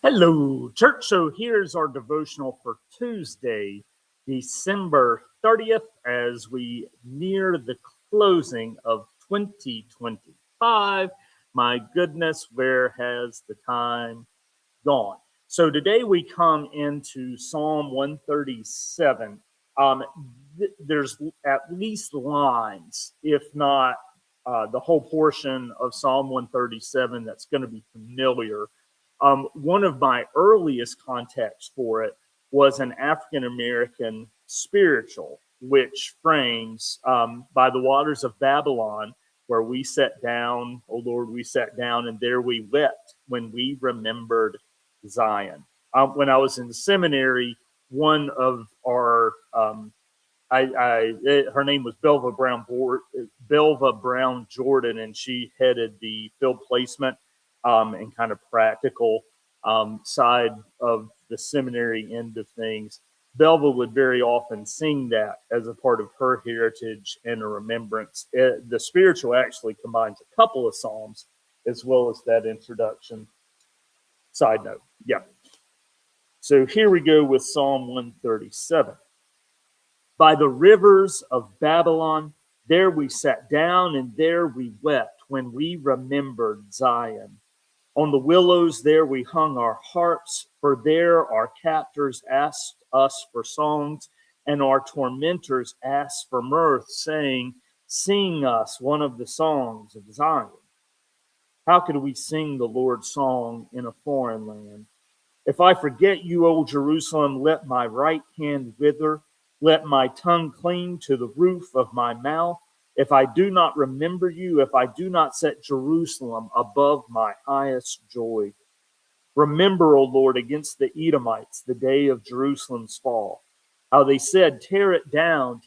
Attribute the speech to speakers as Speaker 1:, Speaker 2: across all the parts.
Speaker 1: Hello, church. So here's our devotional for Tuesday, December 30th, as we near the closing of 2025. My goodness, where has the time gone? So today we come into Psalm 137. Um, there's at least lines, if not the whole portion of Psalm 137 that's going to be familiar. One of my earliest contexts for it was an African American spiritual, which frames by the waters of Babylon, where we sat down, oh Lord, we sat down, and there we wept when we remembered Zion. When I was in the seminary, one of our her name was Belva Brown Jordan, and she headed the field placement and kind of practical side of the seminary end of things. Belva would very often sing that as a part of her heritage and a remembrance. The spiritual actually combines a couple of psalms as well as that introduction. Side note, yeah. So here we go with Psalm 137. By the rivers of Babylon, there we sat down and there we wept when we remembered Zion. On the willows there we hung our harps, for there our captors asked us for songs, and our tormentors asked for mirth, saying, "Sing us one of the songs of Zion." How could we sing the Lord's song in a foreign land? If I forget you, O Jerusalem, let my right hand wither, let my tongue cling to the roof of my mouth. If I do not remember you, if I do not set Jerusalem above my highest joy. Remember, O Lord, against the Edomites, the day of Jerusalem's fall. How they said, tear it down,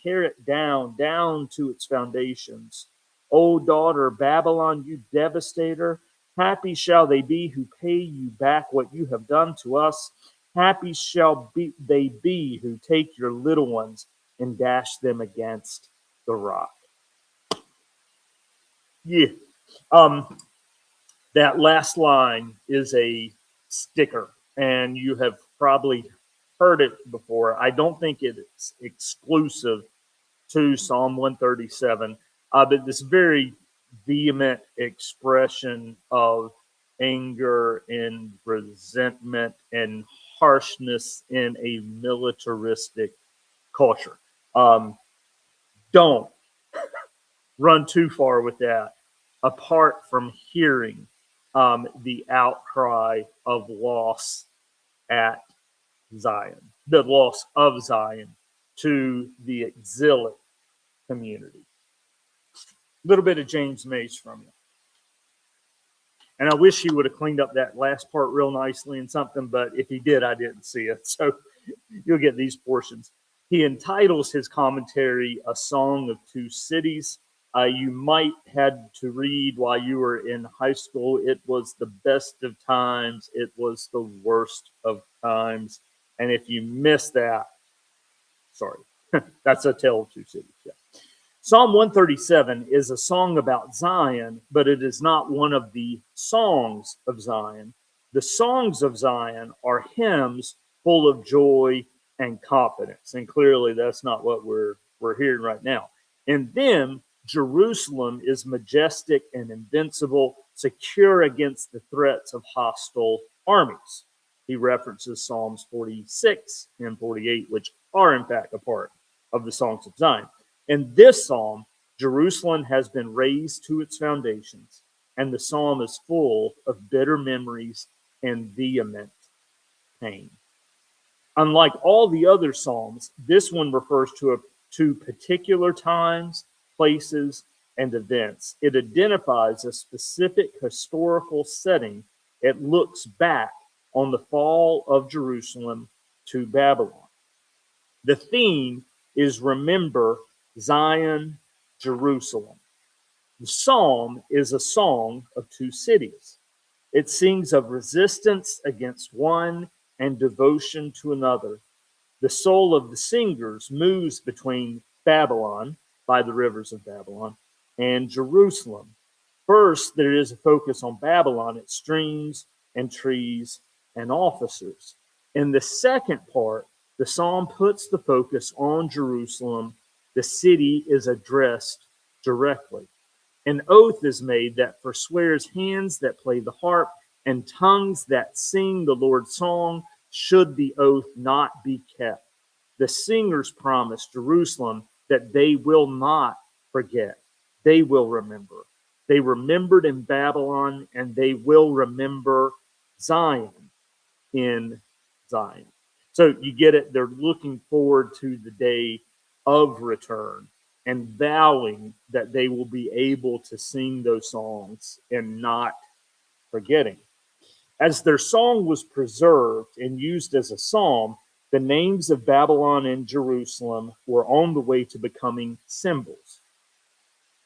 Speaker 1: down to its foundations. O daughter Babylon, you devastator, happy shall they be who pay you back what you have done to us. Happy shall they be who take your little ones and dash them against the rock. Yeah. Um, that last line is a sticker, and you have probably heard it before. I don't think it's exclusive to Psalm 137, but this very vehement expression of anger and resentment and harshness in a militaristic culture. Um, don't run too far with that, apart from hearing the outcry of loss at Zion, the loss of Zion to the exilic community. A little bit of James Mace from you. And I wish he would have cleaned up that last part real nicely and something, but if he did, I didn't see it. So you'll get these portions. He entitles his commentary "A Song of Two Cities." You might had to read while you were in high school. It was the best of times. It was the worst of times. And if you miss that, sorry, that's a tale of two cities. Yeah. Psalm 137 is a song about Zion, but it is not one of the songs of Zion. The songs of Zion are hymns full of joy and confidence. And clearly that's not what we're hearing right now. In them, Jerusalem is majestic and invincible, secure against the threats of hostile armies. He references Psalms 46 and 48, which are in fact a part of the songs of Zion. In this psalm, Jerusalem has been razed to its foundations, and the psalm is full of bitter memories and vehement pain. Unlike all the other psalms, this one refers to particular times, places, and events. It identifies a specific historical setting. It looks back on the fall of Jerusalem to Babylon. The theme is remember Zion, Jerusalem. The psalm is a song of two cities. It sings of resistance against one and devotion to another. The soul of the singers moves between Babylon, by the rivers of Babylon, and Jerusalem. First, there is a focus on Babylon, its streams and trees and officers. In the second part, the psalm puts the focus on Jerusalem. The city is addressed directly. An oath is made that forswears hands that play the harp and tongues that sing the Lord's song should the oath not be kept. The singers promise Jerusalem that they will not forget. They will remember. They remembered in Babylon, and they will remember Zion in Zion. So you get it. They're looking forward to the day of return and vowing that they will be able to sing those songs and not forgetting. As their song was preserved and used as a psalm, the names of Babylon and Jerusalem were on the way to becoming symbols.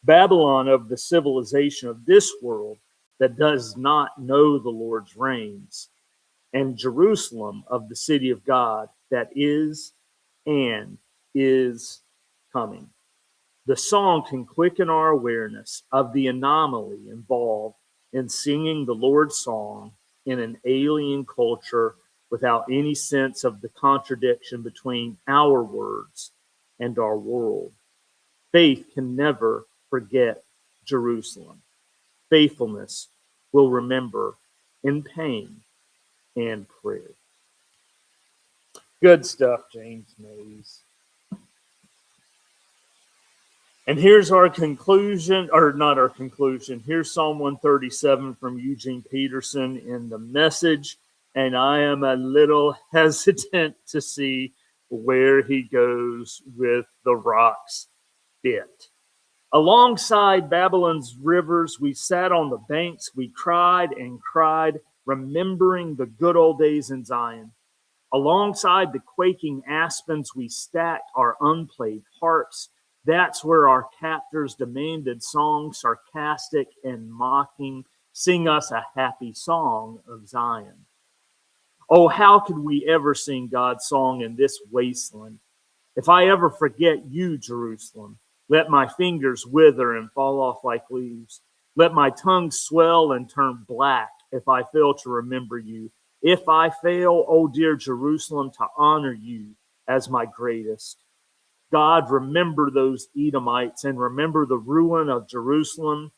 Speaker 1: Babylon of the civilization of this world that does not know the Lord's reigns, and Jerusalem of the city of God that is and is coming. The song can quicken our awareness of the anomaly involved in singing the Lord's song in an alien culture without any sense of the contradiction between our words and our world. Faith can never forget Jerusalem. Faithfulness will remember in pain and prayer. Good stuff, James Mays. And here's our conclusion, or not our conclusion. Here's Psalm 137 from Eugene Peterson in the Message. And I am a little hesitant to see where he goes with the rocks bit. Alongside Babylon's rivers, we sat on the banks, we cried and cried, remembering the good old days in Zion. Alongside the quaking aspens, we stacked our unplayed harps. That's where our captors demanded songs, sarcastic and mocking, sing us a happy song of Zion. Oh, how could we ever sing God's song in this wasteland? If I ever forget you, Jerusalem, let my fingers wither and fall off like leaves. Let my tongue swell and turn black if I fail to remember you. If I fail, oh dear Jerusalem, to honor you as my greatest. God, remember those Edomites and remember the ruin of Jerusalem.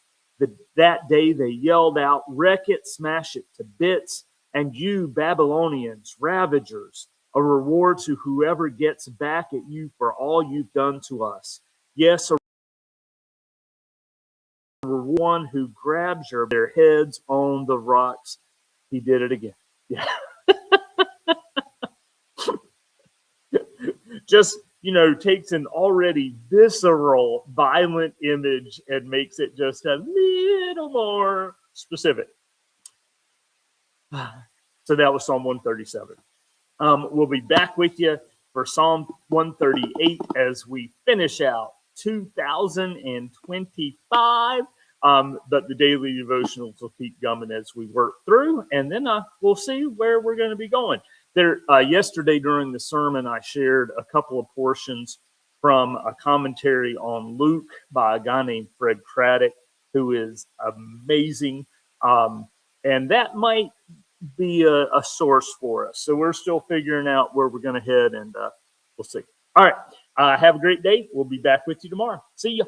Speaker 1: That day they yelled out, wreck it, smash it to bits. And you, Babylonians, ravagers, a reward to whoever gets back at you for all you've done to us. Yes, a one who grabs their heads on the rocks. He did it again. Yeah. Just, takes an already visceral, violent image and makes it just a little more specific. So that was Psalm 137. We'll be back with you for Psalm 138 as we finish out 2025. But the daily devotionals will keep coming as we work through, and then we'll see where we're going to be going. There, yesterday during the sermon, I shared a couple of portions from a commentary on Luke by a guy named Fred Craddock, who is amazing. And that might be a source for us. So we're still figuring out where we're going to head, and we'll see. All right. Have a great day. We'll be back with you tomorrow. See you.